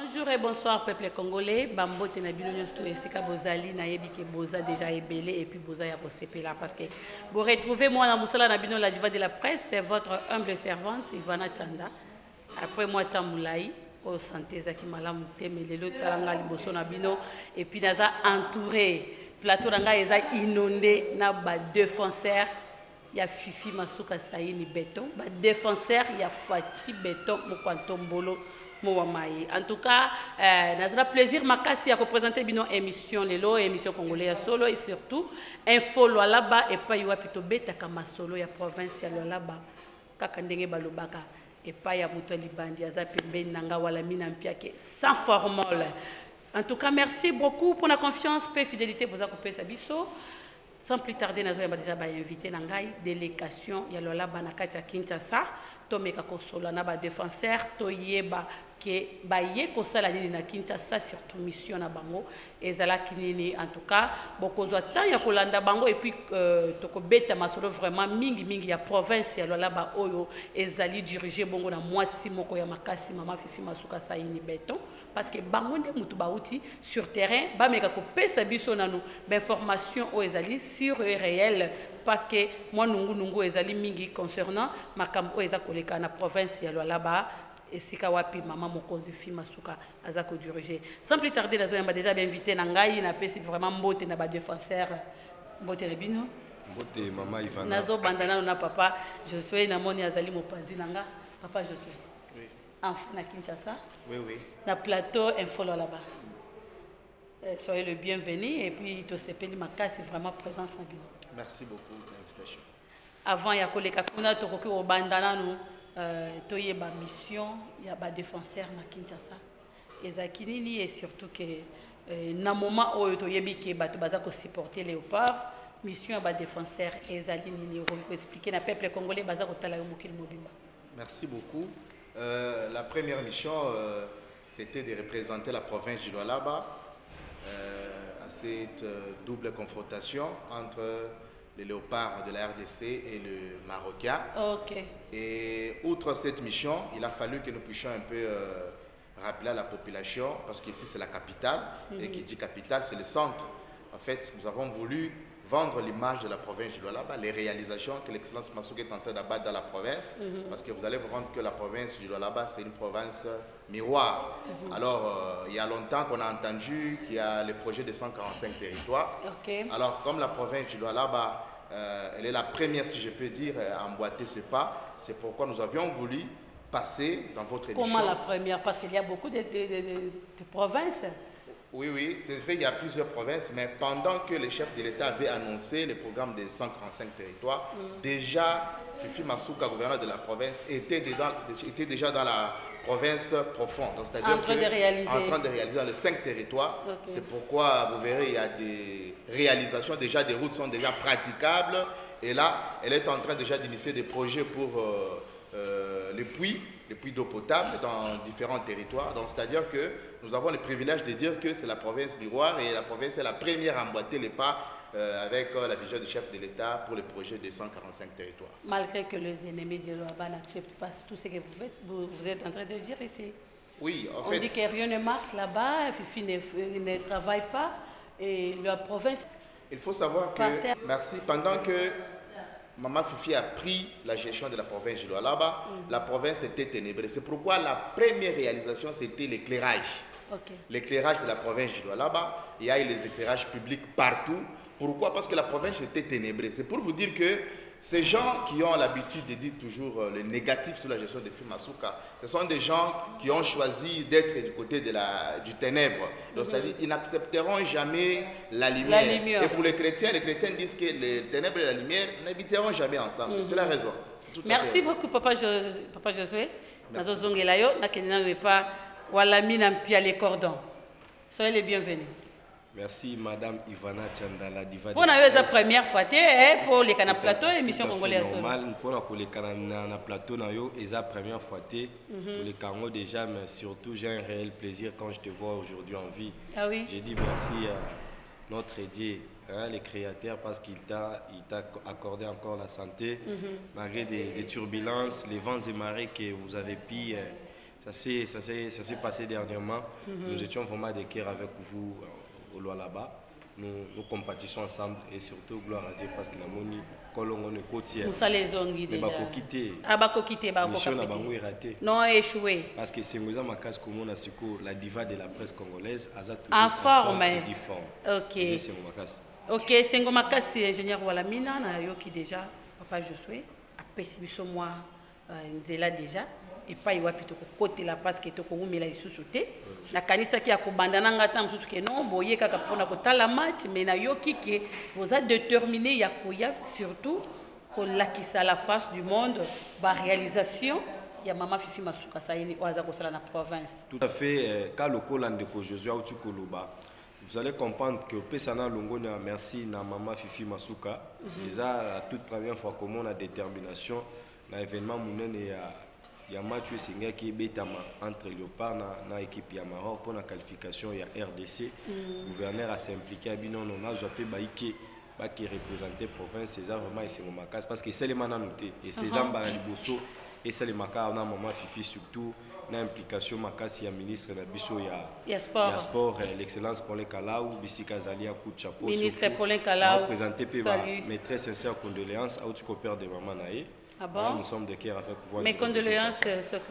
Bonjour et bonsoir peuple congolais. Bambo tenabino nyosto esika bozali na yebi ke boza déjà ébélé et puis boza ya là parce que vous retrouvez moi dans Moussala Nabino la diva de la presse, c'est votre humble servante Ivana Chanda. Après moi Tamoulaï au santé zaki malamu temelelo talanga liboso nabino et puis naza entouré plateau nanga eza inondé na ba défenseur ya Fifi Masuka Saini Béton, ba défenseur ya Fati Béton Mokwantombolo. En tout cas, c'est un plaisir makasi à représenter une émission lelo, émission congolaise solo et surtout info là-bas et pas yoa plutôt beta kama solo ya province ya là-bas kaka ndenge balobaka et pas ya muto libandi ya zapembe nanga wala mina mpiake sans formule. En tout cas, merci beaucoup pour la confiance et fidélité pour accompagner Sabiso. Sans plus tarder, nous avons déjà invité Nangai délégation ya là-bas na kati ya Kinshasa. Tomeka kosola na ba défenseur toyeba ke baye kosala nini na Kinshasa surtout mission na bango ezala kinini en tout cas bokozwa temps ya kolanda bango et puis tokobeta masolo vraiment mingi ya province ya là-bas oyo ezali diriger bongo na mwasi moko ya makasi mama Fifi Masuka Saini Béton parce que bango nde mutu bauti sur terrain ba meka ko pesa biso nanu d'information o ezali sur et réel parce que moi nungu ezali mingi concernant makambo eza koleka na province ya là-bas et si kawapi maman mokonzi Fifi Masuka azako diriger sans plus tarder nazo yamba déjà bien invité na ngai na pesi vraiment mbote na ba défenseur mbote na bino mbote mama Ivana nazo bandana na papa je suis na moni azali mopanzi nanga papa je suis oui enfant na Kinshasa oui na plateau info là-bas soyez le bienvenu et puis to sepeli makasi vraiment présence na bino. Merci beaucoup de l'invitation. Avant ya koleka kuna to koki o bandana no toye ba mission ya ba défenseur na Kinshasa ezaki nini et surtout que na moment oyo toyebi ke bato baza ko supporter Léopard mission ya ba défenseur ezali nini ko expliquer na peuple congolais baza ko tala yo mokili mobimba. Merci beaucoup. La première mission c'était de représenter la province du Lualaba à cette double confrontation entre les léopards de la RDC et le Marocain. Ok. Et outre cette mission, il a fallu que nous puissions un peu rappeler à la population, parce qu'ici c'est la capitale, et qui dit capitale, c'est le centre. En fait, nous avons voulu vendre l'image de la province du Lualaba, les réalisations que l'excellence Masuka est en train d'abattre dans la province, parce que vous allez vous rendre que la province du Lualaba, c'est une province miroir. Alors, il y a longtemps qu'on a entendu qu'il y a le projet de 145 territoires. Okay. Alors, comme la province du Lualaba, elle est la première, si je peux dire, à emboîter ce pas, c'est pourquoi nous avions voulu passer dans votre émission. Comment la première? Parce qu'il y a beaucoup de provinces. Oui, c'est vrai qu'il y a plusieurs provinces, mais pendant que le chef de l'État avait annoncé le programme de 145 territoires, déjà, Fifi Masuka, gouverneur de la province, était déjà dans la province profonde. C'est-à-dire en train de réaliser dans les 5 territoires. Okay. C'est pourquoi, vous verrez, il y a des réalisations, déjà des routes sont déjà praticables. Et là, elle est en train déjà d'initier des projets pour les puits d'eau potable dans différents territoires. Donc, c'est-à-dire que nous avons le privilège de dire que c'est la province miroir et la province est la première à emboîter les pas avec la vision du chef de l'État pour le projet de 145 territoires. Malgré que les ennemis de l'Ouaba n'acceptent pas tout ce que vous êtes en train de dire ici. Oui, en fait. On dit que rien ne marche là-bas, Fifi ne travaille pas et la province... Il faut savoir que... Merci. Pendant que Maman Fifi a pris la gestion de la province du Lualaba, la province était ténébreuse. C'est pourquoi la première réalisation, c'était l'éclairage. Okay. L'éclairage de la province du Lualaba, il y a eu les éclairages publics partout. Pourquoi? Parce que la province était ténébreuse. C'est pour vous dire que ces gens qui ont l'habitude de dire toujours le négatif sur la gestion de Fifi Masuka, ce sont des gens qui ont choisi d'être du côté du ténèbre. Donc, c'est-à-dire qu'ils n'accepteront jamais la lumière. Et pour les chrétiens disent que les ténèbres et la lumière n'habiteront jamais ensemble. C'est la raison. Merci beaucoup, Papa Josué. Soyez les bienvenus. Merci Madame Ivana Chanda, la diva. Pour la première fois, pour les canaux plateau, émission congolaise. Normal, pour les canaux plateau, c'est la première fois. Pour les canaux déjà, mais surtout j'ai un réel plaisir quand je te vois aujourd'hui en vie. Ah oui. Je dis merci à notre Dieu, le Créateur, parce qu'il t'a accordé encore la santé, malgré des turbulences, les vents et marées que vous avez pu Ça s'est passé dernièrement. Nous étions vraiment des cœurs avec vous au là-bas. Nous compatissons ensemble et surtout gloire à Dieu parce que la moni kolongo ne côtière. Nous allons les ongues déjà. Mission n'a pas raté. Non échoué. Parce que c'est Moussa Makas comme on a su la diva de la presse congolaise a toujours en forme. Ok. C'est Makas. Ok, c'est Makas, c'est ingénieur Walamina na yo qui déjà papa Josué a pessibiso moi nzela déjà. Et pas y plutôt côté la parce que toko umela lisusuté na kanisa ki akobandana ngata msusu ke non boye kaka pona ko tala match mais na yoki ke vous a déterminé ya koya surtout ko lakisa la face du monde ba réalisation ya mama Fifi Masuka Sayini oaza ko sala na province. Tout à fait ka lokola ndeko Josué auti koloba vous allez comprendre que pesana longona merci na mama Fifi Masuka déjà la toute première fois comment on a détermination na événement munene il y a match qui est entre Léopard et l'équipe de Maroc pour la qualification. Il y a RDC. Le gouverneur a s'impliqué. On a joué qui représentait la province. C'est vraiment et c'est mon macas parce que c'est les manas notés. Et c'est Zambara Liboso et c'est les macas. On a maman Fifi surtout. On a implication macas. Il y a ministre Nabiso. Il y a sport. L'excellence pour les Kalaou. Bissika Zali, un coup de chapeau. Ministre Paulin Kalaou. Présenté mes très sincères condoléances à Outkopère de Maman Naé. Ah bon? Nous sommes des cœurs avec pouvoir. Mes condoléances,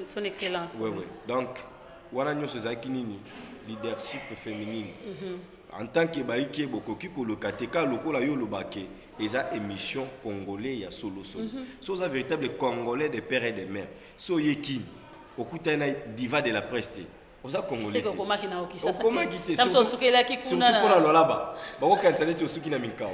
son excellence. Oui, oui. Donc, voilà, nous sommes leadership féminin. En tant que baïké, bokoki kolokateka lokola yo lobake, eza émission congolais ya solo solo. So za véritable congolais des pères et des mères. So yekin, okuta na diva de la presse. Oza congolais. C'est comment qui na okisa ça. Comment qui te surtout pour la lolaba. Bako kansane to suki na minkao.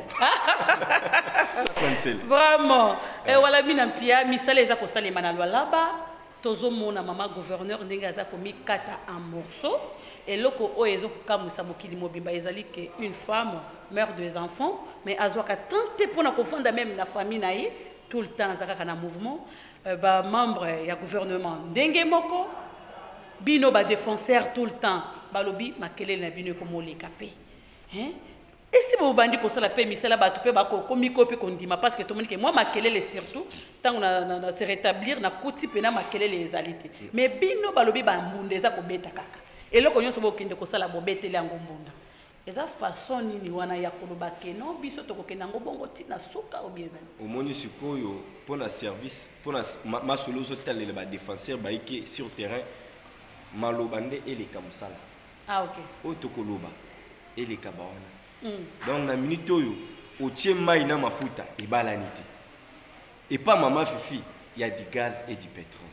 Vraiment. Et voilà mina pia misala eza ko salema na lolaba. Tozo mona mama gouverneur ndenge aza ko mikata en morceaux et loko o ezo kamusa mokili mobimba ezali que une femme mère deux enfants mais azwaka tenter pour na kofanda même na famille naïe tout le temps azaka na mouvement ba membre ya gouvernement ndenge moko bino ba défenseur tout le temps balobi makele na bino ko moleka pe hein. Et si vous bandit pour ça la paix, misela ba tupé ba ko mikopi kondima parce que tout le monde que moi makelele surtout tant on a se rétablir na kuti pena makelele les alités. Mais bino balobi ba mbundeza ko beta kaka. Et loko nyonso bo kinde ko sala bo betele yango mbunda. Eza façon nini wana ya koloba ke non biso to ko kenda ngo bongo tina suka obiezani. Au moni sikoyo pour la service pour ma solo so tel le ba défenseur ba ike sur terrain malobande et les kamsala. Ah OK. O to koloba et les kabawana. Donc na minute oyo otie mai na mafuta ebalanité et pas maman Fifi il y a du gaz et du pétrole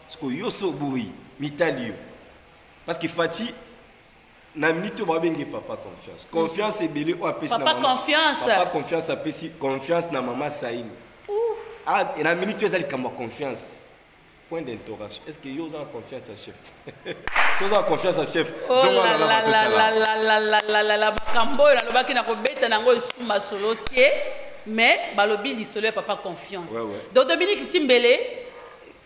parce que yo so boui mitalio parce que Fati na minute ba benge papa confiance et belé o apesi na maman papa confiance na maman Saïni ah et na minute ezali kama confiance point d'interrogation est-ce que yo avez confiance à chef si vous avez confiance à chef oh la bakambo na lobaki na ko beta nango suma solo tie mais balobi li solo papa confiance donc Dominique Timbele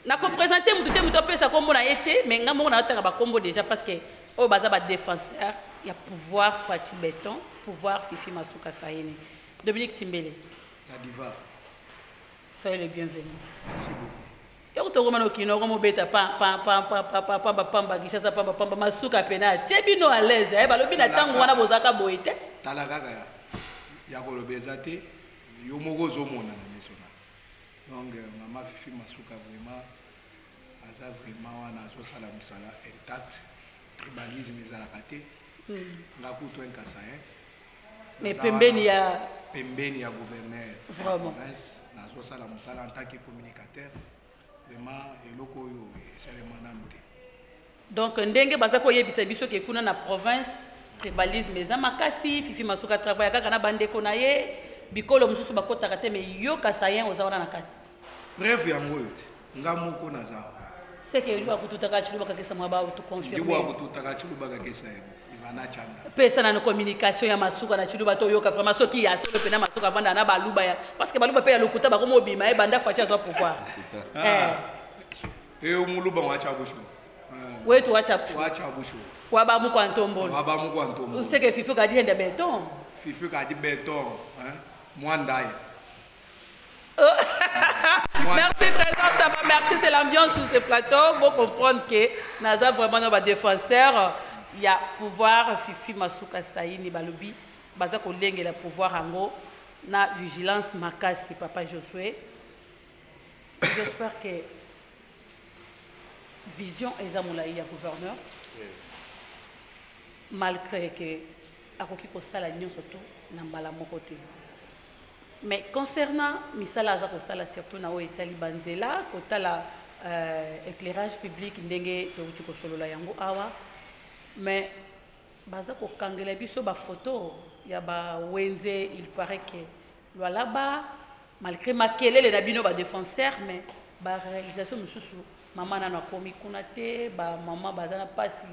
na ko présenter mutu pesa kombo na été mais ngamo na tanga ba kombo déjà parce que o baza ba défenseur il y a pouvoir Fati Béton pouvoir Fifi Masuka Sayini Dominique Timbele la diva soyez le bienvenu merci beaucoup. Yo to goma no kino gomo beta pamba kishasa pamba Masuka pena tebino à l'aise eh balobi na tango wana bozaka boite tala kaka ya ko lobeza te yo moko zo mona na mesona donc mama Fifi Masuka vraiment aza vraiment wana zo sala musala intact tribalisme ezala kate ngakuto enkasa mais pembeni ya gouverneur vraiment na zo sala musala en tant que communicateur. Donc ndenge baza ko yebisa biso ke kuna na province tribalisme eza makasi Fifi Masuka travaille kaka na bande ko na ye bikolo mususu bakota kate me yo kasayen ozawana na kati bref yango yote ngamo ko na za c'est que lui akututaka chiluba kakesa mwaba auto confirmer ndi akututaka chiluba kakesa Ivana Chanda pesa na communication ya Masuka na chiluba to yoka vraiment soki ya solo pena Masuka vanda na baluba ya parce que baluba pe ya lokuta ba ko mobima e banda facha zo pouvoir umuluba wacha busho wetu wacha busho kwa ba mu kwa ntombo useke Fifi ka di hende beton Fifi ka di beton mwandaya Merci Trésor, ça va, merci, c'est l'ambiance sur ce plateau. Pour comprendre que Naza vraiment nos défenseurs, il y a pouvoir Fifi Masuka Saïni Balobi, baza ko lenge la pouvoir ango na vigilance makasi papa Josué. J'espère que vision ezamulaï ya gouverneur. Malgré que akoki ko sala nyonso to na mbala moko te. Mais concernant misala aza ko sala surtout na o etali banzela kotala éclairage public ndenge to ko solola yango awa, mais baza ko kangela biso ba photo ya ba wenze, il paraît que lwalaba malgré makelele na bino ba défenseur, mais ba réalisation mususu maman na komi kuna te ba maman bazana pasi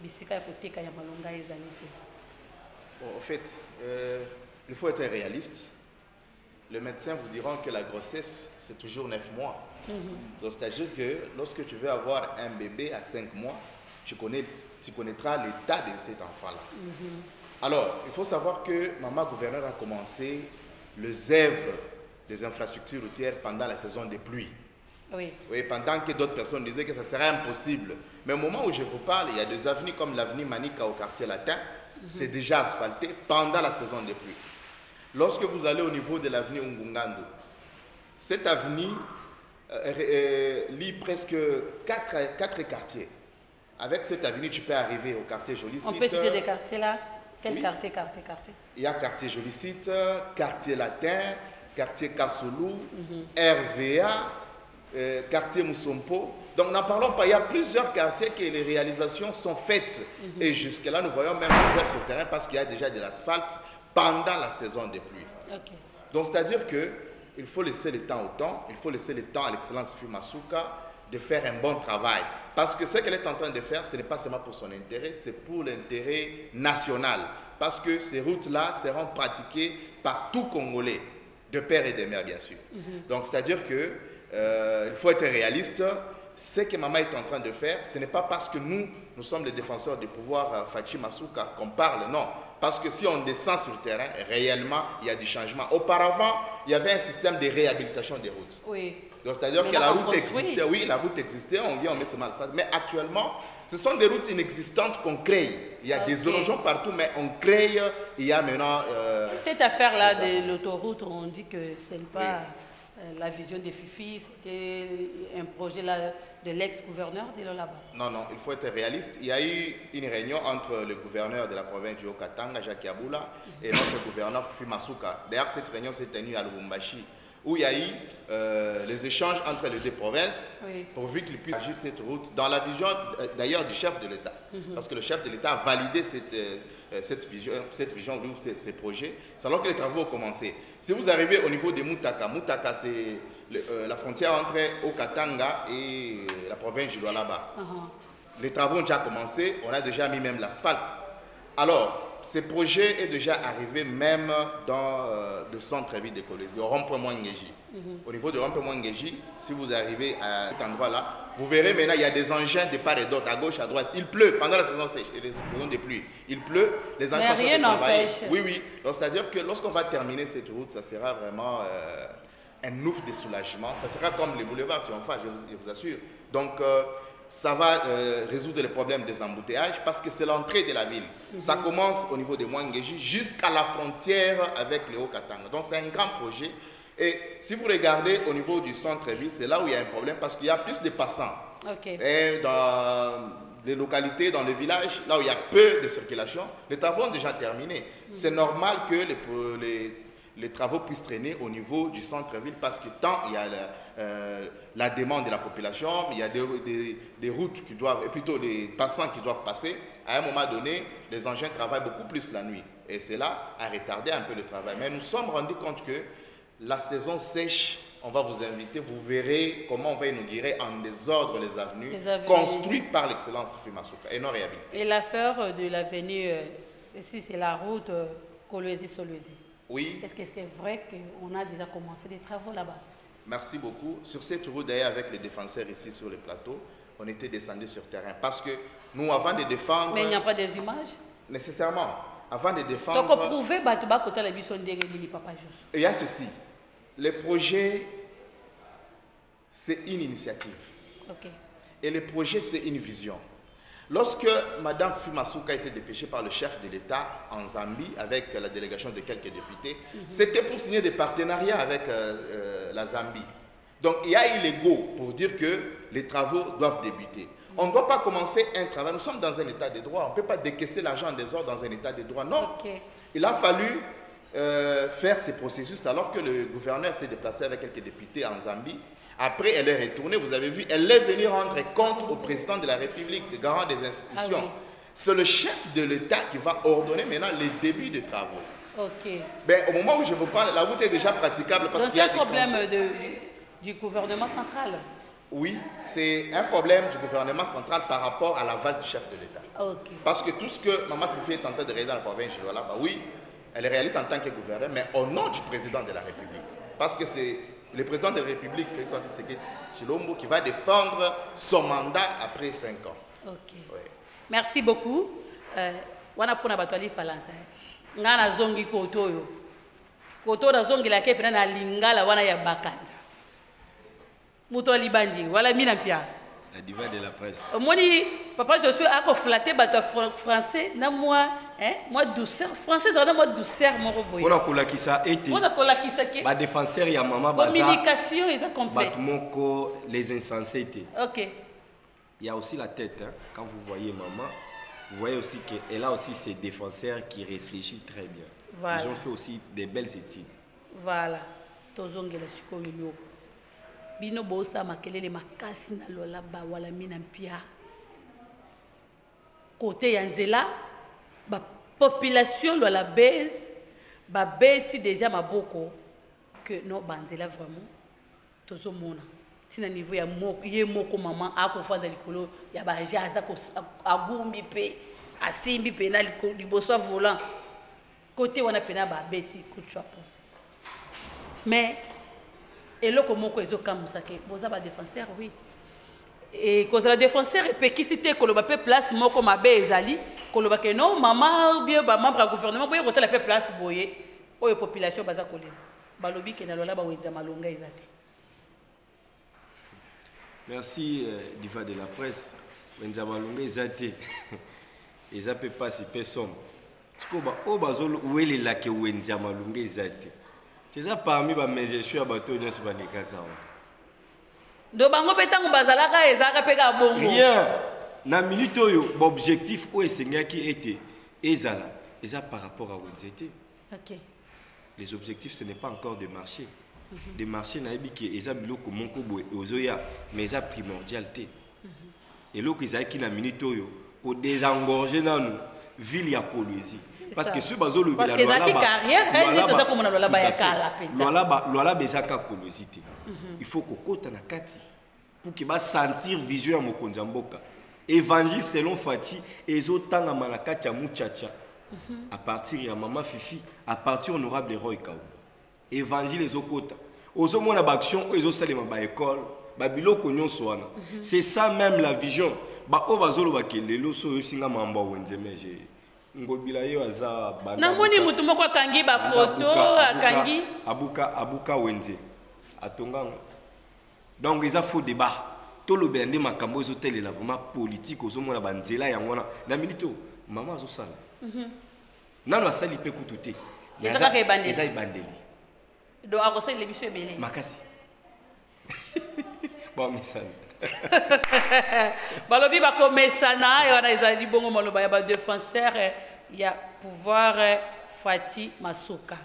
bisika ya koteka ya malonga ezali te. Bon, en fait, il faut être réaliste. Les médecins vous diront que la grossesse, c'est toujours 9 mois. Donc, c'est-à-dire que lorsque tu veux avoir un bébé à 5 mois, tu connaîtras l'état de cet enfant-là. Alors, il faut savoir que Maman Gouverneur a commencé le zèvre des infrastructures routières pendant la saison des pluies. Oui. Oui, pendant que d'autres personnes disaient que ça serait impossible. Mais au moment où je vous parle, il y a des avenues comme l'avenue Manika au quartier latin. C'est déjà asphalté pendant la saison des pluies. Lorsque vous allez au niveau de l'avenue Ngungando, cette avenue lie presque 4 quartiers. Avec cette avenue, tu peux arriver au quartier Jolicite. On peut citer des quartiers là? Quel Oui. quartier? Il y a quartier Jolicite, quartier latin, quartier Kassoulou, RVA, quartier Moussompo. Donc n'en parlons pas, il y a plusieurs quartiers que les réalisations sont faites. Et jusque-là, nous voyons même des œuvres sur le terrain parce qu'il y a déjà de l'asphalte pendant la saison des pluies. Okay. Donc c'est-à-dire qu'il faut laisser le temps au temps, il faut laisser le temps à l'excellence Fifi Masuka de faire un bon travail. Parce que ce qu'elle est en train de faire, ce n'est pas seulement pour son intérêt, c'est pour l'intérêt national. Parce que ces routes-là seront pratiquées par tout Congolais, de père et de mère bien sûr. Donc c'est-à-dire qu'il faut être réaliste. Ce que Maman est en train de faire, ce n'est pas parce que nous sommes les défenseurs du pouvoir Fifi Masuka qu'on parle, non. Parce que si on descend sur le terrain, réellement, il y a du changement. Auparavant, il y avait un système de réhabilitation des routes. Oui. Donc c'est-à-dire que la route existait, oui, la route existait, on vient, on met seulement l'asphalte. Mais actuellement, ce sont des routes inexistantes qu'on crée. Il y a des érosions partout, mais on crée, il y a maintenant... Cette affaire-là de l'autoroute, on dit que ce n'est pas la vision de Fifi, c'était un projet là, de l'ex-gouverneur de là-bas. Non, non, il faut être réaliste. Il y a eu une réunion entre le gouverneur de la province du Haut-Katanga, Jacques Yaboula, et notre gouverneur Fifi Masuka. D'ailleurs, cette réunion s'est tenue à Lubumbashi, où il y a eu les échanges entre les deux provinces, pourvu qu'ils puissent agir cette route dans la vision d'ailleurs du chef de l'État. Parce que le chef de l'État a validé cette vision ou ces projets, c'est alors que les travaux ont commencé. Si vous arrivez au niveau de Moutaka, Moutaka c'est la frontière entre Haut-Katanga et la province du Lualaba. Les travaux ont déjà commencé, on a déjà mis même l'asphalte. Alors, ce projet est déjà arrivé même dans le centre-ville de Kolwezi, au rond-point Mwangeji. Au niveau du rond-point Mwangeji, si vous arrivez à cet endroit-là, vous verrez maintenant il y a des engins de part et d'autre, à gauche, à droite. Il pleut pendant la saison sèche et les saisons de pluie. Il pleut, les engins sont en train de travailler. Oui, oui. Donc c'est-à-dire que lorsqu'on va terminer cette route, ça sera vraiment un ouf de soulagement. Ça sera comme les boulevards triomphants, je vous assure. Donc ça va résoudre les problèmes des embouteillages parce que c'est l'entrée de la ville. Ça commence au niveau de Mwangeji jusqu'à la frontière avec le Haut-Katanga. Donc c'est un grand projet. Et si vous regardez au niveau du centre-ville, c'est là où il y a un problème parce qu'il y a plus de passants. Et dans les localités, dans les villages, là où il y a peu de circulation, les travaux ont déjà terminé. C'est normal que les travaux puissent traîner au niveau du centre-ville parce que tant il y a la demande de la population, il y a des routes qui doivent, et plutôt les passants qui doivent passer, à un moment donné, les engins travaillent beaucoup plus la nuit. Et cela a retardé un peu le travail. Mais nous sommes rendus compte que la saison sèche, on va vous inviter, vous verrez comment on va inaugurer en désordre les avenues construites par l'excellence Fifi Masuka et non réhabilitées. Et l'affaire de l'avenue, c'est la route Kolwezi-Solwezi. Oui. Est-ce que c'est vrai qu'on a déjà commencé des travaux là-bas? Merci beaucoup. Sur cette route, d'ailleurs, avec les défenseurs ici sur le plateau, on était descendus sur terrain. Parce que nous, avant de défendre... Mais il n'y a pas des images? Nécessairement. Avant de défendre... Donc, prouver que la mission de papa. Il y a ceci. Les projets c'est une initiative. Ok. Et le projet, c'est une vision. Lorsque Mme Fimasuka a été dépêchée par le chef de l'État en Zambie avec la délégation de quelques députés, c'était pour signer des partenariats avec la Zambie. Donc il y a eu les go pour dire que les travaux doivent débuter. On ne doit pas commencer un travail. Nous sommes dans un état de droit. On ne peut pas décaisser l'argent des ordres dans un état de droit. Non. Okay. Il a fallu faire ces processus alors que le gouverneur s'est déplacé avec quelques députés en Zambie. Après, elle est retournée, vous avez vu, elle est venue rendre compte au président de la République, garant des institutions. Ah oui. C'est le chef de l'État qui va ordonner maintenant les débuts des travaux. Ok. Ben, au moment où je vous parle, la route est déjà praticable parce qu'il y a un problème du gouvernement central. Oui, c'est un problème du gouvernement central par rapport à l'aval du chef de l'État. Okay. Parce que tout ce que Maman Fifi est en train de réaliser dans la province de Lualaba, oui, elle réalise en tant que gouverneur, mais au nom du président de la République. Parce que c'est le président de la République, Félix Tshisekedi Tshilombo, qui va défendre son mandat après 5 ans. Ok. Oui. Merci beaucoup. Wana pona batwali falansa. Ngana zongi kotoyo. Koto na zongi la kepe na lingala wana ya bakanda. Muto libandi wala mina pia. La diva de la presse. Moni papa je suis à flatter bato français na moi moi douceur français ça moi douceur mon roboy. On a kolakisa été. On a kolakisa ke. Ba défenseur ya maman baza. Communication ils ont compris. Batmoko les insensés. OK. Il y a aussi la tête hein. Quand vous voyez maman, vous voyez aussi qu'elle a aussi ses défenseurs qui réfléchissent très bien. Voilà. Ils ont fait aussi des belles études. Voilà. Tozongela sikoyo. Bino bosa makelele makasi na lola ba wala mina mpia. Côté yanzela ba population lola base ba beti déjà maboko que non banzela vraiment tozo mona. Tina niveau ya moko ye moko maman akofanda likolo ya ba jaza ko agumbi pe asimbi pe na liboso volant. Côté wana pena ba beti kuchwapo. Mais et là, comment ils ont comme ça que vous avez défenseur oui et cause la défenseur et puis qui c'était que le pape place moi comme abbé ezali que le que non maman bien ba membre du gouvernement boye côté la pape place boye o population baza ko le balobi ke na lola ba wenza malonga ezati. Merci diva de la presse wenza malonga ezati eza pe pas personne parce que ba o bazolo wele la ke wenza malonga ezati. C'est ça parmi mes échoues à bateau de ce balikaka. Do bango petango bazalaka ezaka peka bongo. Rien. Na milito yo objectif o esenga qui était ezala eza par rapport à Wenzete. OK. Les objectifs ce n'est pas encore de marché. De marché na ebi ke eza biloko monko boye ozoya mais eza primordialité. Et loko ezaki na milito yo ko désengorger nanu ville ya Kolwezi. Parce que ce bazo le parce que zaki carrière elle dit ça comme na lola ba ya kala peta. Lola bezaka kolosité. Il faut que kota na kati pour que ba sentir vision ya mokonza mboka. Évangile selon Fati ezotanga malakati ya muchacha. À partir ya maman Fifi, à partir honorable Roy Kaou. Évangile ezokota. Ozomona ba action ezosalema ba école, ba biloko nyonso wana. C'est ça même la vision. Ba o bazolo ba kelelo so yosinga mamba wenzeme je. Ngobila yo aza banda. Na moni mutu moko akangi ba photo akangi abuka wenze atonga. Donc ils a faux débat. To lo bende makambo zo telela vraiment politique ozo mona banzela yangona na milito maman azo sala. Nano asali pe kututé. Ezaka ke bandeli. Eza ibandeli. Do akosali le biso ebele. Makasi. Bon message. Balobi ba komesana et on a ezali bongo maloba ya ba défenseur ya pouvoir Fati Masuka.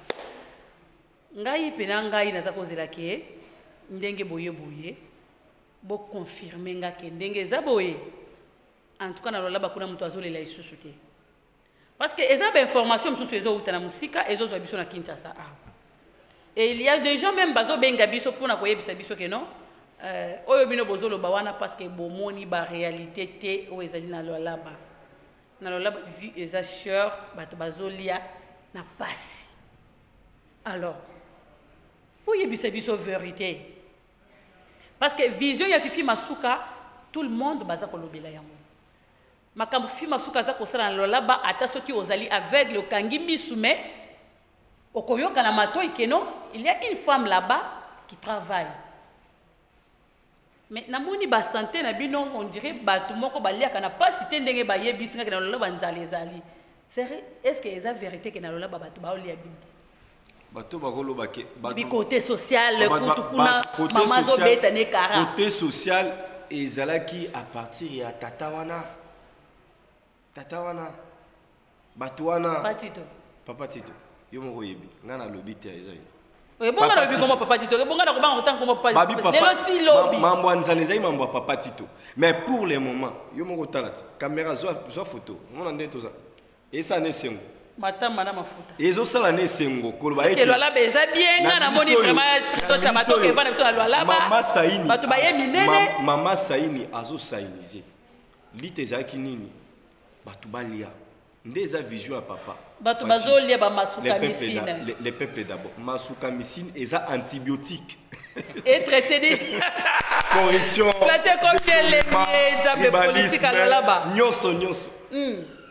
Ngai pena ngai naza kozela ke ndenge boye boye bo confirmer nga ke ndenge za boye en tout cas na lola ba kuna mutu azolela isusu te. Parce que eza ba information mususu ezo utana musika ezo zo biso na Kinshasa. Et il y a des gens même bazo benga biso pona koyebisa biso ke non oyo bino bozolo bawana parce que bomoni ba réalité te o ezali na lola vu eza sure bato bazolia na pasi. Alors pour yebisa biso vérité parce que vision ya Fifi Masuka tout le monde baza kolobela yango makambo Fifi Masuka za kosala na lola ba ata soki ozali aveugle okangi misume okoyoka na matoi que non il y a une femme là-bas qui travaille. Mais namoni ba santé na bino on dirait batu moko baliaka na pas cité ndenge ba yebisi ngaka na lola banzali ezali. C'est est-ce que eza vérité que na lola ba batu ba olia bindi? Bato bakolo bake Bi côté social kutu kuna mama zo beta ne kara. Côté social ezalaki à partir ya tata wana bato wana papa Tito yo moko yebi ngana lobi te ezali. Bonga lobi comme papa Tito, bonga na kobanga autant comme papa Tito. Lelo ti lobi. Mambo anzaleza mambo papa Tito. Mais pour le moment, yo moko talati. Caméra zo photo. On en est tout ça. Et ça ne sengo. Matama na mafuta. Ezo sala ne sengo koloba ete. Que lola beza bien na moni vraiment to chamato ke vana biso na lola ba. Mama Saini. Batu ba ye minene. Mama Saini azo sainiser. Lite zaki nini? Batu balia. Ndeza vision à papa. Batu bazolia ba masuka misine. Les peuples d'abord. Masuka misine eza antibiotique. Et traité de corruption. Traité comme bien les médias politiques là-bas. Nyoso.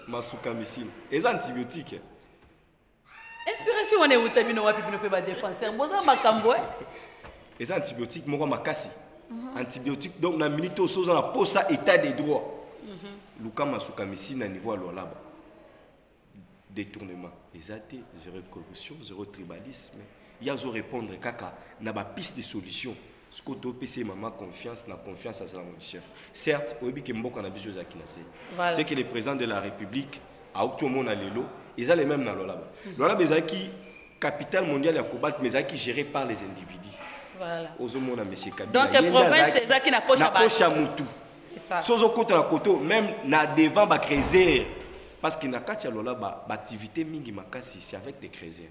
Masuka misine. Eza antibiotique. Inspiration on est où tabino wapi bino pe ba défenseur. Boza makambo. Eza antibiotique moko makasi. Antibiotique donc na minute osoza na posa état de droit. Luka masuka misine à niveau là-bas. Détournement, exacté, zéro corruption, zéro tribalisme. Il y a à répondre kaka na ba piste de solution. Ce que tu peux maman confiance à mon chef. Certes, au que mboka na biso za kinase. C'est que le président de la République a obtenu mon alelo, ils ont les mêmes dans l'olaba. L'olaba ezaki capitale mondiale ya kobat mais ezaki géré par les individus. Voilà. Ozomona monsieur Kabila. Donc les provinces ezaki na pocha mutu. C'est ça. Sozo kota na koto même na devant ba creuser. Parce que na kati lola ba activité mingi makasi c'est avec des crésiers.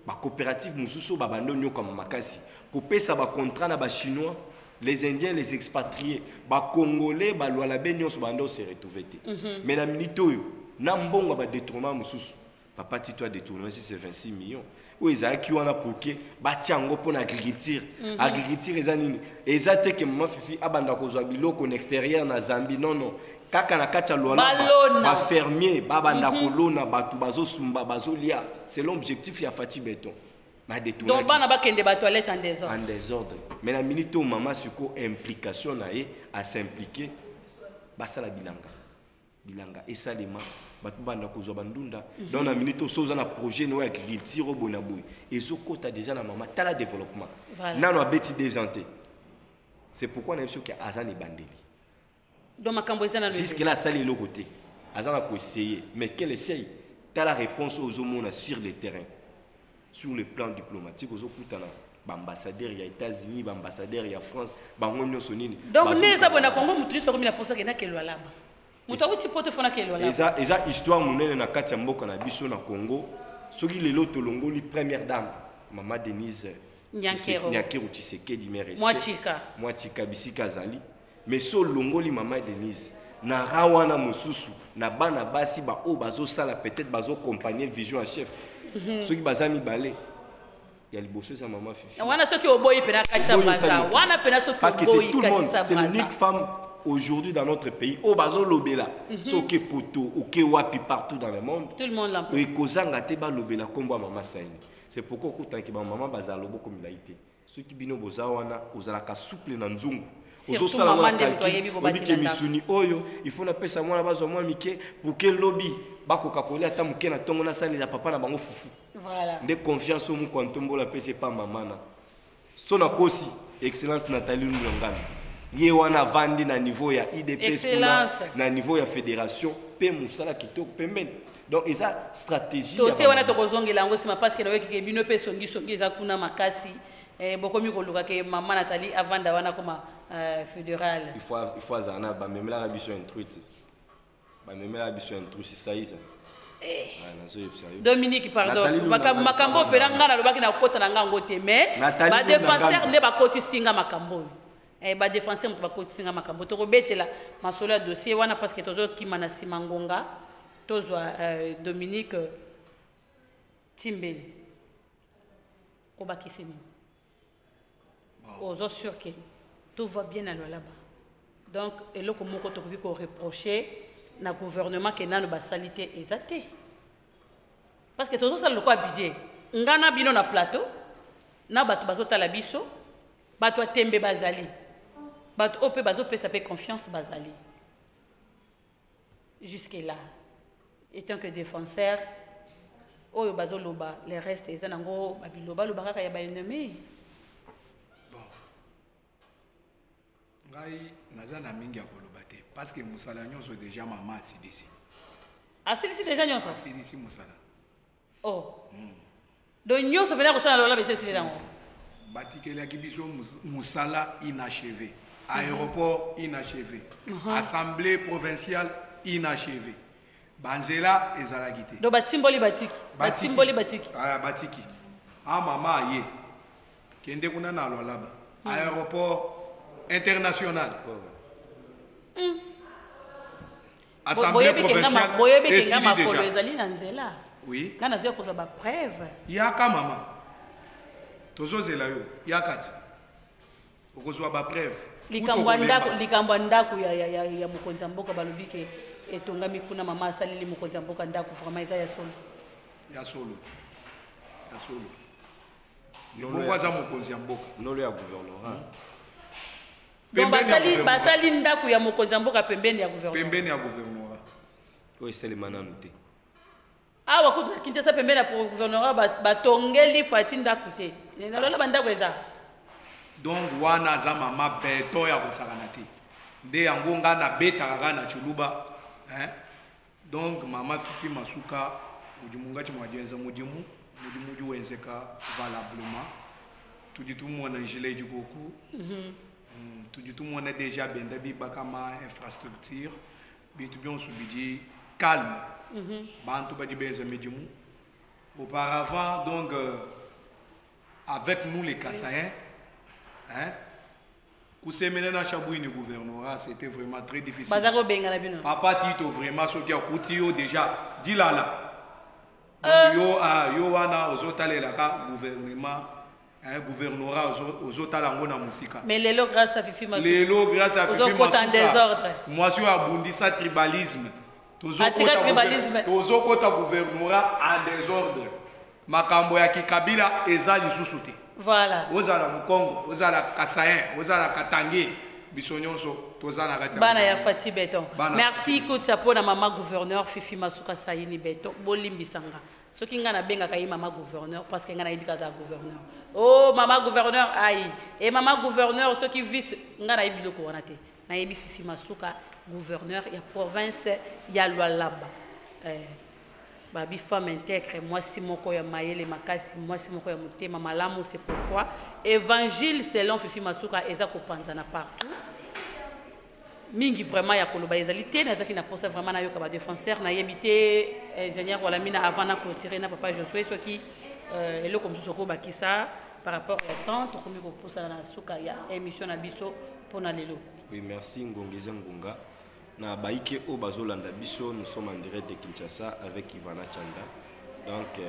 Ba coopérative mususu ba bando nyoka makasi. Kopesa ba contrat na ba chinois, les indiens, les expatriés, ba congolais, ba lola benyo bando se retrouver. Mais na minito yo na mbongo ba détournement mususu. Papa Tito a détourné si c'est 26 millions. Ou ezaki wana poké ba tiango pour l'agriculture. Agriculture ezanini. Ezate que maman fifi abanda kozwa biloko en extérieur na Zambie non. Kaka na kacha lola ba fermier babanda kolona batu bazo sumba bazo lia c'est l'objectif ya Fati Béton ma détourné donc bana ba kende ba toilette en désordre mais la minute où maman suko implication na ye à s'impliquer basala bilanga et ça dema batu banda kozwa bandunda donc la minute soza na projet no agriculture au bonaboui et so kota déjà na maman tala développement nano abeti déjanté c'est pourquoi on a sûr que azani bandeli. Jusque là, ça est le côté. Azan a essayé, mais quel essaye? T'as la réponse aux hommes sur le terrain, sur le plan diplomatique, aux autres ambassadeurs, il y a États-Unis, ambassadeurs, il y a France, bangonyo sonini. Donc les abonnés Congo mutu so comme la posa ke na ke lwa laba. Mutu uti poto fona ke lwa laba. Eza histoire monene na kati ya mboka na biso na Congo. Soki lelo tolongoli première dame, Maman Denise Nyakero Tshisekedi di respect. Moi Chika Bisika Zali. Mais so longoli Maman Denise na rawana mususu na bana basi ba o bazo sala peut-être bazo accompagner vision en chef. Ceux qui bazami balé il y a le bosso sa maman fifi. Wana ceux qui oboyi pena katsa braza. Wana pena ceux qui parce que c'est tout le monde, c'est l'unique femme aujourd'hui dans notre pays o bazo lobela. So ke poto o ke wapi partout dans le monde. Tout le monde l'emporte. Et kozanga te ba lobela kombo Maman Saini. C'est pourquoi ko ba maman bazalo boko milaité. Ceux qui bino boza wana ozalaka souple na nzungu. Il faut na pesa mwana bazo mwa mike pour que lobby bako kakolia ta muke na tongo na sali la papa na bango fufu. Voilà. De confiance au muko ntombo la pesa pa mamana. Sona kosi excellence Nathalie Lungana. Ye wana vandi na niveau ya IDPS na niveau ya fédération pe musala kitoko pembeni. Donc eza stratégie. To se wana to kozongela ngo sima parce que nawe ki bino pe songi za kuna makasi. Bokomi koluka ke maman Nathalie avant d'awana comme fédéral. Il faut azana ba memela rabiso intruite. Ba memela rabiso intruite ça isa. Dominique pardon. Makambo pelanga na lobaki na kota na ngango te mais ba défenseur ne ba koti singa makambo. Ba défenseur mutu ba koti singa makambo. To kobetela masolo ya dossier wana parce que tozo kimana simangonga tozo Dominique Timbeli. Kobaki sini. Aux autres sûr que tout va bien à là-bas. Donc, et là, comment on peut reprocher au gouvernement que n'a pas salité exacte. Parce que tout ça, le quoi budget. On a bien na plateau, na batu bazota la biso, batu tembe bazali. Bat ope bazo pe ça fait confiance bazali. Jusque là. Étant que défenseur, oyo bazo loba, les restes ils nango babiloba loba kaka ya ba ennemi. Bon. Ngai nazana mingi ya koloba te parce que musala nyonso déjà maman asidisi. Asidisi déjà nyonso. Asidisi musala. Oh. Donc nyonso bena ko sala lola bese sili nango. Batikeli akibiso musala inachevé. Aéroport inachevé. Assemblée provinciale inachevé. Banzela ezalagité. Do batimboli batiki. Batimboli batiki. Ah batiki. Ah maman ye. Kende kuna na lolaba. Aéroport international. Assemblée provinciale. Boyebe kenga makolo ezali na nzela. Oui. Nga nazwa ko ba preuve. Yaka maman. Tozozela yo. Yakati. Okozwa ba preuve. Likambo ndako ya mokonzi mboka balobi ke etongami kuna mama asaleli mokonzi mboka ndako vraiment eza ya solo. Ya solo. Ya solo. Pourquoi ça mokonzi mboka? Non le ya gouvernement. Donc basali ndako ya mokonzi mboka pembeni ya gouvernement. Pembeni ya gouvernement. Oyo c'est le mananu te. Ah wakuta Kinshasa pembeni ya gouvernement batongeli fati ndako te. Nalola bandako eza. Donc wana za mama beto ya kosakana te nde yango nga na beta kaka na chuluba donc mama Fifi Masuka ujimunga chimwajenza mujimu wenzeka valablement tujitumwana njile jikoku tujitumwana déjà benda bibaka ma infrastructure bitu bien subidi calme bantu ba dibenza mujimu auparavant donc avec nous les Kassaïens Kousemene na Chabouine gouvernorat, c'était vraiment très difficile. Papa Tito vraiment ce qui a coûté déjà dilala. Yo wana ozotale la gouvernement gouvernorat ozotalango na musika. Mais lelo grâce à Fifi Masuka. Lelo grâce à Fifi Masuka. En désordre. Moi je abondisa tribalisme. Tozo kota gouvernorat en désordre. Makambo ya kikabila eza lisusu te. Voilà. Ozala Mukongo, ozala Kassaïen, ozala Katangé, bisonyonso, tozana kati. Bana ya Fati Beton. Merci Kotsa pour na maman gouverneur Fifi Masuka Saini Beton. Bolimbisanga. Ce qui ngana benga kayi maman gouverneur parce que ngana ibika za gouverneur. Oh maman gouverneur aïe. Et maman gouverneur ceux qui vice ngana ibiloko wana te. Na yebi Fifi Masuka gouverneur ya province ya Lualaba. Babi femme intègre, moi si mon koya maïle makasi, moi si mon koya mutema malamu, c'est pourquoi évangile selon Fifi Masuka eza kopanzana partout. Mingi vraiment ya koloba ezalité na zaki na posa vraiment na yo ka défenseur na yebité ingénieur wala mina avant na clôturer na papa Josué ce qui elo comme soko bakisa par rapport à tante comme ko posa na suka ya émission na biso pona lelo. Oui, merci Ngongeze Ngonga. Na baike o bazolanda biso, nous sommes en direct de Kinshasa avec Ivana Chanda. Donc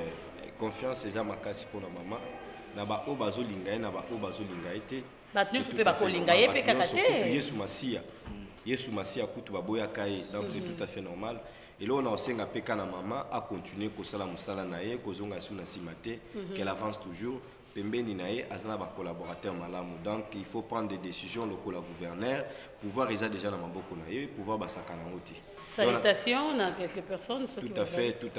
confiance eza makasi pour la maman. Na ba o bazolinga na ba o bazolinga été. Ba tu peux pas kolinga ye pe kakate. Yesu Masia kutu baboya kai. Donc c'est tout à fait normal. Et là on a aussi nga peka na maman a continuer ko sala musala na ye ko zonga suna simate qu'elle avance toujours. Pembeni nae azana ba collaborateur malamu. Donc il faut prendre des décisions locaux la gouverneur, pouvoir isa déjà na maboko na ye, pouvoir basaka na ngoti. Salutation na quelques personnes tout à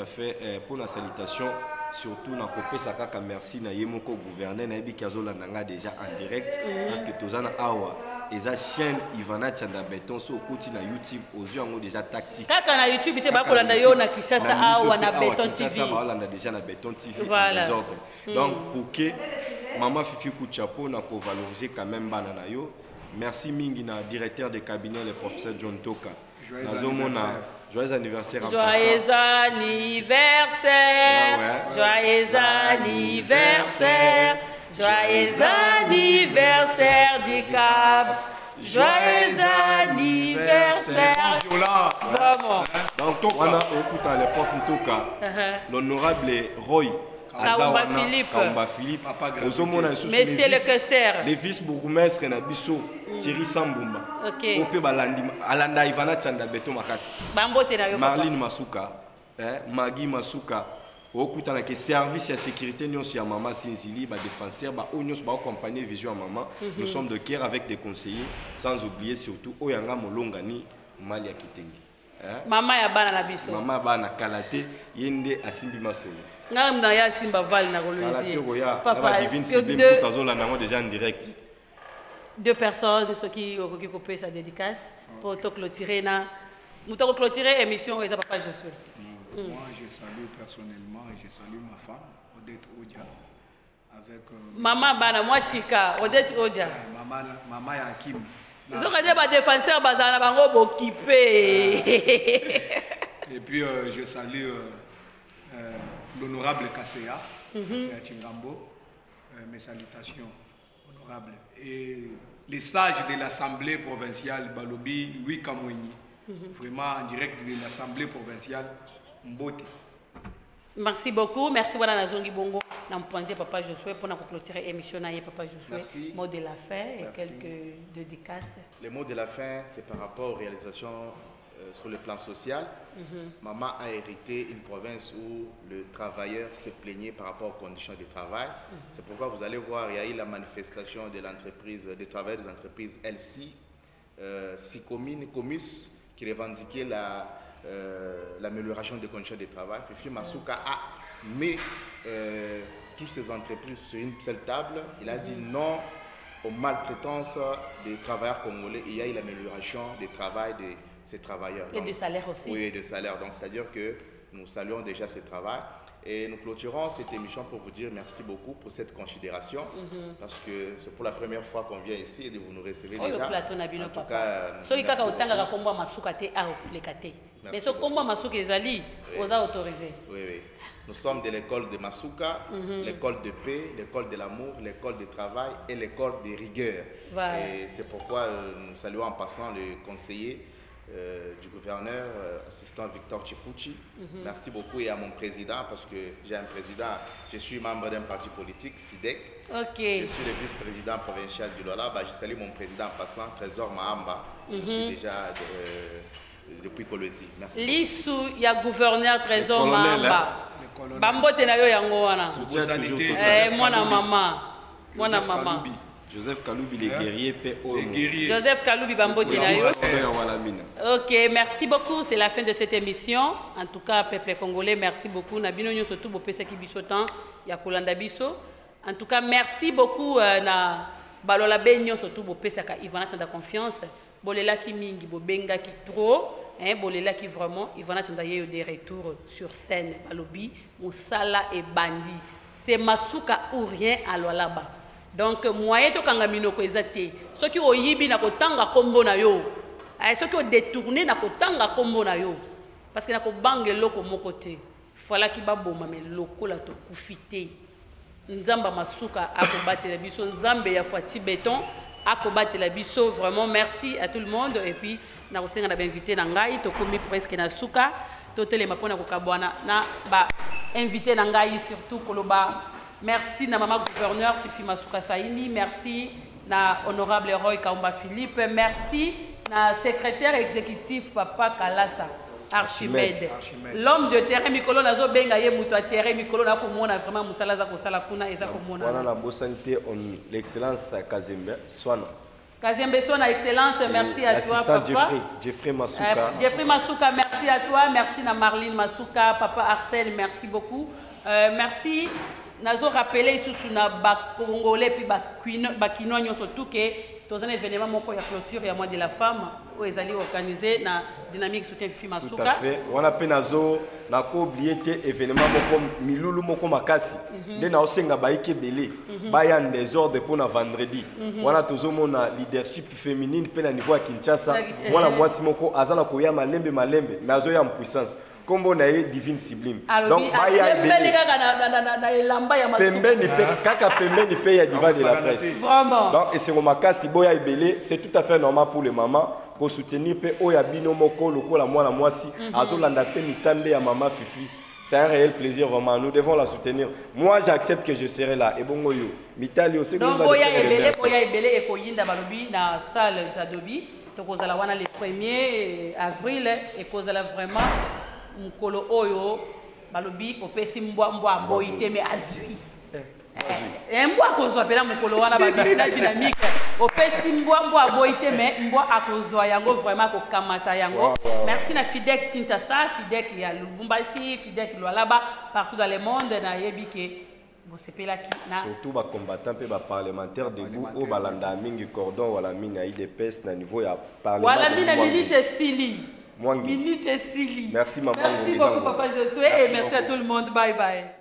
fait pour la salutation surtout na kopesa kaka merci na ye moko gouverneur na yebi kazola nanga déjà en direct parce que tozana awa eza chaîne Ivana Chanda Beton so koti na YouTube ozu yango déjà tactique. Kaka na YouTube te ba kolanda yo na Kishasa awa na Beton TV. Ça va kolanda déjà na Beton TV. Voilà. Donc pour que maman Fifi Kuchapo na ko valoriser quand même bana na yo. Merci mingi na directeur de cabinet le professeur John Toka. Joyeux anniversaire. Joyeux anniversaire. Joyeux anniversaire. Joyeux anniversaire du Cap. Joyeux anniversaire. Vraiment. Donc on a écouté le prof Toka. L'honorable Roy Kaumba Philippe. Monsieur le Kester. Le vice-bourgmestre na biso Thierry Sambumba. OK. Ope balandi alanda Ivana Chanda Beton makasi. Bambote na yo. Marlene Masuka, Maggie Masuka, okutana ke service ya sécurité nyonso ya maman Sinzili ba défenseur ba nyonso ba accompagner vision ya maman. Nous sommes de cœur avec des conseillers, sans oublier surtout oyanga molongani mali ya Kitenge. Maman ya bana na biso. Maman bana kalate yende asimbi masolo. Ngam na ya simba val na kolwezi. Papa divine cible tout azola nango déjà en direct. 2 personnes ceux qui ont coupé sa dédicace pour te clôturer na nous clôturer émission et ça papa je suis. Moi je salue personnellement et je salue ma femme Odette Odia avec maman bana moi chika Odette Odia. Maman ya Kim. Ils ont regardé ma défenseur bazana bango bokipe. Et puis je salue l'honorable Kasea, Kasea Chingambo. Mes salutations honorables. Et les sages de l'Assemblée provinciale Balobi, Louis Kamouini, vraiment en direct de l'Assemblée provinciale Mbote. Merci beaucoup. Merci Wana Nazongi Bongo. Nampanze Papa Josué pour nous clôturer l'émission Papa Josué. Merci. Mot de la fin et quelques dédicaces. Les mots de la fin, c'est par rapport aux réalisations sur le plan social. Maman a hérité une province où le travailleur s'est plaigné par rapport aux conditions de travail. C'est pourquoi vous allez voir, il y a eu la manifestation de l'entreprise, des travailleurs des entreprises LC, Sicomine, Comus, qui revendiquait l'amélioration des conditions de travail. Fifi Masuka a mis toutes ces entreprises sur une seule table. Il a dit non aux maltraitances des travailleurs congolais. Il y a eu l'amélioration du travail de ces travailleurs. Et des salaires aussi. Oui, et des salaires. Donc, c'est-à-dire que nous saluons déjà ce travail. Et nous clôturons cette émission pour vous dire merci beaucoup pour cette considération. Parce que c'est pour la première fois qu'on vient ici et de vous nous recevez déjà. En tout cas, mais ce combat Masuka ezali, vous a autorisé. Oui, oui. Nous sommes de l'école de Masuka, l'école de paix, l'école de l'amour, l'école de travail et l'école de rigueur. Voilà. Et c'est pourquoi nous saluons en passant le conseiller du gouverneur, assistant Victor Chifuchi. Merci beaucoup et à mon président, parce que j'ai un président, je suis membre d'un parti politique, FIDEC. Okay. Je suis le vice-président provincial du Lola. Je salue mon président en passant, Trésor Mahamba. Je suis déjà depuis Kolwezi. Merci. Lissou, il y a gouverneur Trésor Mahamba. Bambote na yo yango wana. Moi na maman. Joseph Kaloubi, les guerriers, paix au monde. Joseph Kaloubi, Bambote na yo. Ok, merci beaucoup. C'est la fin de cette émission. En tout cas, peuple congolais, merci beaucoup. Nabino nyo surtout bo pesa ki biso temps ya kolanda biso. En tout cas, merci beaucoup na balola benyo surtout bo pesa ka Ivana Sanda confiance. Bolela ki mingi, bo benga ki trop, hein, bolela ki vraiment Ivana Sanda yeyo des retours sur scène, balobi, Moussala et Bandi. C'est Masuka ou rien à Lualaba. Donc moyen to kanga minoko ezate. Ceux qui oyibi na kotanga kombo na yo. Ceux qui ont détourné na kotanga kombo na yo. Parce que na ko bangelo ko mokote. Fala ki ba boma me loko la to kufite. Nzamba Masuka akobate la biso, Nzambe ya Fati Béton akobate la biso. Vraiment merci à tout le monde. Et puis na kosenga na ba invité na ngai to komi presque na suka to telema pona ko kabwana na ba invité na ngai surtout koloba. Merci na maman gouverneur Fifi Masuka Saini, merci na honorable Roy Kaumba Philippe, merci na secrétaire exécutif Papa Kalasa Archimède. L'homme de terrain Mikolo nazo benga ye muto a terrain Mikolo na ko mona vraiment musala za ko sala kuna eza ko mona. Wana na bosanté on l'excellence Kazembe Swana. Kazembe Swana excellence, merci à toi papa. Jeffrey Masuka. Jeffrey Masuka, merci à toi, merci na Marlene Masuka, papa Arsène, merci beaucoup. Merci. Nazo rappelé sous na ba congolais puis ba kino nyonso tout que dans un événement moko ya clôture ya mois de la femme où ils allaient organiser na dynamique soutien Fifi Masuka. Tout à fait. On a pe nazo na ko oublier te événement moko milulu moko makasi. De na osenga ba ikebele. Ba ya désordre pour na vendredi. Wana tozo mona leadership féminine pe na niveau ya Kinshasa. Wana mwasi moko azana ko ya malembe mais azo ya puissance. Kombo na ye divine sublime. Donc baya pembeni pe kaka pembeni pe ya diva de la presse. Vraiment. Donc et c'est makasi boya ebele, c'est tout à fait normal pour les mamans pour soutenir pe oya bino moko lokola mwana mwasi azolanda pe mitambe ya maman Fifi. C'est un réel plaisir vraiment, nous devons la soutenir. Moi j'accepte que je serai là et bongo yo. Mitali aussi donc boya ebele e koyinda balobi na salle Jadobi. Tokozala wana le 1er avril et kozala vraiment Mukolo Oyo balobi opesi mbwa boyite mais azui mbwa akozwa pela mokolo wana babina dynamique opesi mbwa boyite mais mbwa akozwa yango vraiment kokamata yango. Merci na Fidek Kinshasa, Fidek ya Lubumbashi, Fidek Lualaba, partout dans le monde na yebi ke surtout les combattants et les parlementaires debout au balanda mingi cordon wala mina IDPS na niveau ya parlement wala mina minute sili minute sili. Merci maman, merci beaucoup papa Josué et merci à tout le monde, bye bye.